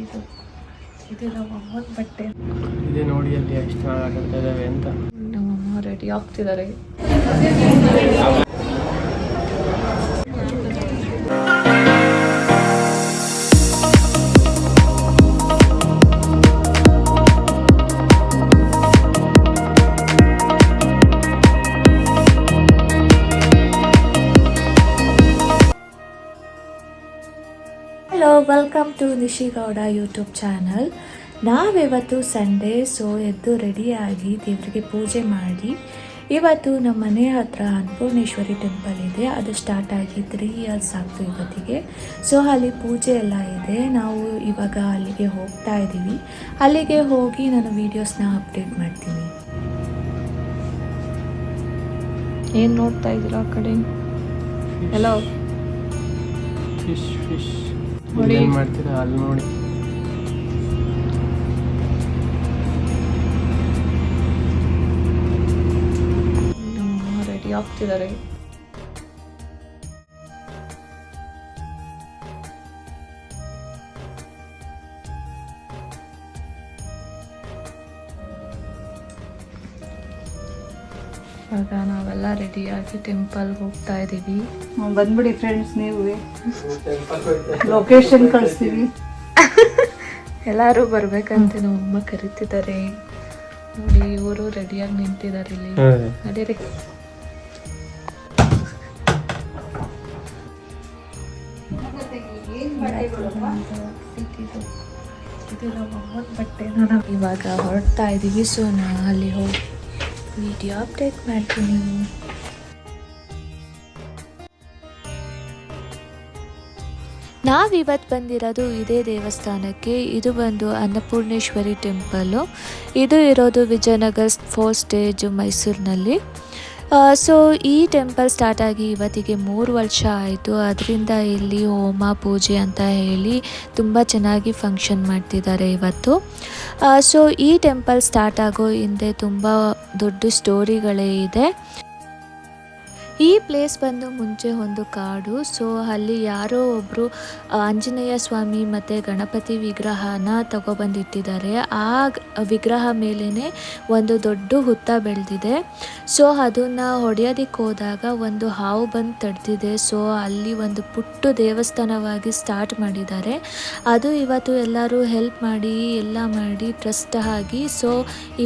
ಇದು ಇದು ನಮ್ಮ ಬಟ್ಟೆ ಇದೆ ನೋಡಿ ಅಲ್ಲಿ ಎಷ್ಟು ಚೆನ್ನಾಗಿ ಆಡ್ತಾ ಇದ್ದಾವೆ ಅಂತ. ನಮ್ಮಮ್ಮ ರೆಡಿ ಆಗ್ತಿದ್ದಾರೆ. Hello, welcome to Nishi Gowda YouTube channel. ನಾವಿವತ್ತು ಸಂಡೇ, ಸೊ ಎದ್ದು ರೆಡಿಯಾಗಿ ದೇವರಿಗೆ ಪೂಜೆ ಮಾಡಿ ಇವತ್ತು ನಮ್ಮ ಮನೆ ಹತ್ರ ಅನ್ನಪೂರ್ಣೇಶ್ವರಿ ಟೆಂಪಲ್ ಇದೆ. ಅದು ಸ್ಟಾರ್ಟ್ ಆಗಿ 3 ಇಯರ್ಸ್ ಆಗ್ತು ಇವತ್ತಿಗೆ. ಸೊ ಅಲ್ಲಿ ಪೂಜೆ ಎಲ್ಲ ಇದೆ. ನಾವು ಇವಾಗ ಅಲ್ಲಿಗೆ ಹೋಗ್ತಾ ಇದ್ದೀವಿ. ಅಲ್ಲಿಗೆ ಹೋಗಿ ನಾನು ವೀಡಿಯೋಸ್ನ ಅಪ್ಡೇಟ್ ಮಾಡ್ತೀನಿ. ಏನು ನೋಡ್ತಾ ಇದ್ದೀರಾ ಆ ಕಡೆ? ಹಲೋ, ಫಿಶ್ ಫಿಶ್ ನೋಡಿ. ಏನು ಮಾಡ್ತೀರಾ ಅಲ್ಲಿ ನೋಡಿ. ರೆಡಿ ಆಗ್ತಿದ್ದಾರೆ. ಇವಾಗ ನಾವೆಲ್ಲ ರೆಡಿಯಾಗಿ ಟೆಂಪಲ್ಗೆ ಹೋಗ್ತಾ ಇದ್ದೀವಿ. ಬಂದ್ಬಿಡಿ ಫ್ರೆಂಡ್ಸ್, ನೀವು ಲೊಕೇಶನ್ ಕಳಿಸ್ತೀವಿ. ಎಲ್ಲರೂ ಬರ್ಬೇಕಂತ ನಮ್ಮಮ್ಮ ಕರಿತಿದ್ದಾರೆ. ನೋಡಿ, ಇವರು ರೆಡಿಯಾಗಿ ನಿಂತಿದ್ದಾರೆ ಇಲ್ಲಿ. ಅದೇ ರೀ ಇದು ನಮ್ಮಮ್ಮನ ಬಟ್ಟೆ. ಇವಾಗ ಹೊರಡ್ತಾ ಇದ್ದೀವಿ. ಸೊ ನಾನು ಅಲ್ಲಿ ಹೋಗಿ ವಿಡಿಯೋ ಅಪ್ಡೇಟ್ ಮಾಡ್ತೀನಿ. ನಾವಿವತ್ತು ಬಂದಿರೋದು ಇದೇ ದೇವಸ್ಥಾನಕ್ಕೆ. ಇದು ಬಂದು ಅನ್ನಪೂರ್ಣೇಶ್ವರಿ ಟೆಂಪಲ್ಲು. ಇದು ಇರೋದು ವಿಜಯನಗರ 4th ಸ್ಟೇಜ್ ಮೈಸೂರಿನಲ್ಲಿ. ಸೊ ಈ ಟೆಂಪಲ್ ಸ್ಟಾರ್ಟ್ ಆಗಿ ಇವತ್ತಿಗೆ 3 ವರ್ಷ ಆಯಿತು. ಅದರಿಂದ ಇಲ್ಲಿ ಹೋಮ ಪೂಜೆ ಅಂತ ಹೇಳಿ ತುಂಬ ಚೆನ್ನಾಗಿ ಫಂಕ್ಷನ್ ಮಾಡ್ತಿದ್ದಾರೆ ಇವತ್ತು. ಸೊ ಈ ಟೆಂಪಲ್ ಸ್ಟಾರ್ಟ್ ಆಗೋ ಹಿಂದೆ ತುಂಬ ದೊಡ್ಡ ಸ್ಟೋರಿಗಳೇ ಇದೆ. ಈ ಪ್ಲೇಸ್ ಬಂದು ಮುಂಚೆ ಒಂದು ಕಾಡು. ಸೊ ಅಲ್ಲಿ ಯಾರೋ ಒಬ್ಬರು ಆಂಜನೇಯ ಸ್ವಾಮಿ ಮತ್ತು ಗಣಪತಿ ವಿಗ್ರಹನ ತಗೊಬಂದಿಟ್ಟಿದ್ದಾರೆ. ಆ ವಿಗ್ರಹ ಮೇಲೇ ಒಂದು ದೊಡ್ಡ ಹುತ್ತ ಬೆಳೆದಿದೆ. ಸೊ ಅದನ್ನು ಹೊಡೆಯೋದಕ್ಕೆ ಹೋದಾಗ ಒಂದು ಹಾವು ಬಂದು ತಡೆದಿದೆ. ಸೊ ಅಲ್ಲಿ ಒಂದು ಪುಟ್ಟ ದೇವಸ್ಥಾನವಾಗಿ ಸ್ಟಾರ್ಟ್ ಮಾಡಿದ್ದಾರೆ. ಅದು ಇವತ್ತು ಎಲ್ಲರೂ ಹೆಲ್ಪ್ ಮಾಡಿ ಎಲ್ಲ ಮಾಡಿ ಟ್ರಸ್ಟ್ ಆಗಿ ಸೊ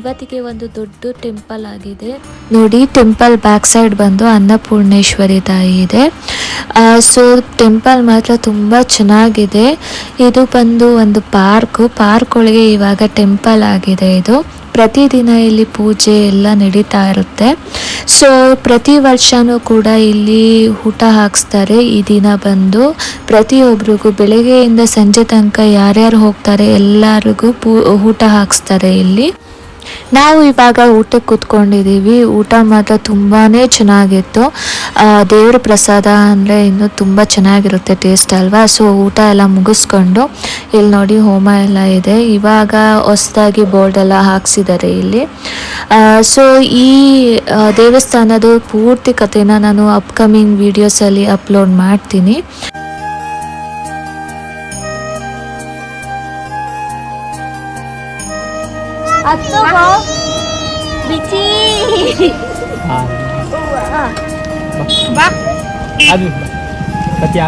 ಇವತ್ತಿಗೆ ಒಂದು ದೊಡ್ಡ ಟೆಂಪಲ್ ಆಗಿದೆ. ನೋಡಿ, ಟೆಂಪಲ್ ಬ್ಯಾಕ್ ಸೈಡ್ ಬಂದು ಅನ್ನಪೂರ್ಣೇಶ್ವರಿ ತಾಯಿ ಇದೆ. ಸೊ ಟೆಂಪಲ್ ಮಾತ್ರ ತುಂಬ ಚೆನ್ನಾಗಿದೆ. ಇದು ಬಂದು ಒಂದು ಪಾರ್ಕ್ ಒಳಗೆ ಇವಾಗ ಟೆಂಪಲ್ ಆಗಿದೆ. ಇದು ಪ್ರತಿದಿನ ಇಲ್ಲಿ ಪೂಜೆ ಎಲ್ಲ ನಡೀತಾ ಇರುತ್ತೆ. ಸೊ ಪ್ರತಿ ವರ್ಷವೂ ಕೂಡ ಇಲ್ಲಿ ಊಟ ಹಾಕಿಸ್ತಾರೆ. ಈ ದಿನ ಬಂದು ಪ್ರತಿಯೊಬ್ಬರಿಗೂ ಬೆಳಗ್ಗೆಯಿಂದ ಸಂಜೆ ತನಕ ಯಾರ್ಯಾರು ಹೋಗ್ತಾರೆ ಎಲ್ಲರಿಗೂ ಊಟ ಹಾಕಿಸ್ತಾರೆ ಇಲ್ಲಿ. ನಾವು ಇವಾಗ ಊಟಕ್ಕೆ ಕೂತ್ಕೊಂಡಿದ್ದೀವಿ. ಊಟ ಮಾತ್ರ ತುಂಬಾ ಚೆನ್ನಾಗಿತ್ತು. ದೇವ್ರ ಪ್ರಸಾದ ಅಂದರೆ ಇನ್ನೂ ತುಂಬ ಚೆನ್ನಾಗಿರುತ್ತೆ ಟೇಸ್ಟ್ ಅಲ್ವಾ. ಸೊ ಊಟ ಎಲ್ಲ ಮುಗಿಸ್ಕೊಂಡು ಇಲ್ಲಿ ನೋಡಿ ಹೋಮ ಎಲ್ಲ ಇದೆ. ಇವಾಗ ಹೊಸದಾಗಿ ಬೋರ್ಡ್ ಎಲ್ಲ ಹಾಕ್ಸಿದ್ದಾರೆ ಇಲ್ಲಿ. ಸೊ ಈ ದೇವಸ್ಥಾನದ ಪೂರ್ತಿ ಕಥೆನ ನಾನು ಅಪ್ಕಮಿಂಗ್ ವೀಡಿಯೋಸಲ್ಲಿ ಅಪ್ಲೋಡ್ ಮಾಡ್ತೀನಿ. ಅದು ಸತ್ಯ